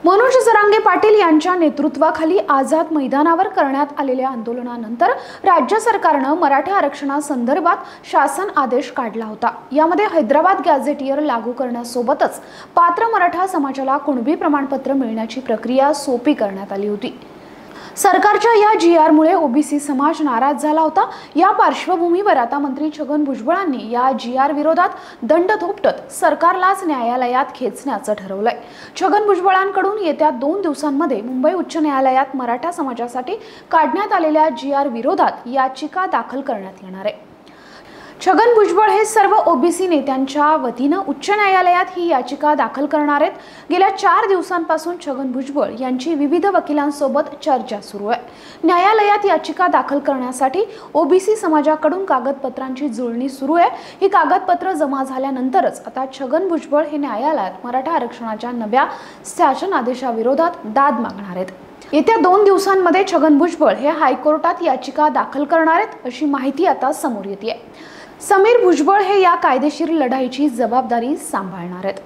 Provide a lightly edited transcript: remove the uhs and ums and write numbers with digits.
मनोज जरांगे पाटील यांच्या नेतृत्वाखाली आझाद मैदानावर करण्यात आलेल्या आंदोलनानंतर राज्य सरकारने मराठा आरक्षणासंदर्भात शासन आदेश काढला होता। यामध्ये हैदराबाद गॅझेटियर लागू करण्यासोबतच पात्र मराठा समाजाला कुणबी प्रमाणपत्र मिळण्याची प्रक्रिया सोपी करण्यात आली होती। सरकारच्या या जी.आर. मुळे ओबीसी समाज नाराज झाला होता। या पार्श्वभूमीवर आता मंत्री छगन भुजबळांनी या जी.आर. विरोधात दंड थोपटत सरकारलाच न्यायालयात खेचण्याचं ठरवलंय। छगन भुजबळांकडून येत्या 2 दिवसांमध्ये मुंबई उच्च न्यायालयात मराठा समाजासाठी काढण्यात आलेल्या जी.आर. विरोधात याचिका दाखल करण्यात येणार आहे। छगन भुजबळ हे सर्व ओबीसी नेत्यांच्या वतीने उच्च न्यायालयात ही याचिका दाखल करणार आहेत। गेल्या 4 दिवसांपासून छगन भुजबळ यांची विविध वकिलांसोबत चर्चा सुरू आहे। न्यायालयात याचिका दाखल करण्यासाठी ओबीसी समाजाकडून कागदपत्रांची जुळणी सुरू आहे। ही कागदपत्र जमा झाल्यानंतरच आता छगन भुजबळ हे न्यायालयात मराठा आरक्षणाच्या नव्या शासन आदेशाविरोधात दाद मागणार आहेत। येत्या 2 दिवसांमध्ये छगन भुजबळ हे हायकोर्टात याचिका दाखल करणार आहेत अशी माहिती आता समोर येते आहे। समीर भुजबळ हे या कायदेशीर लढाईची जबाबदारी सांभाळणार आहेत।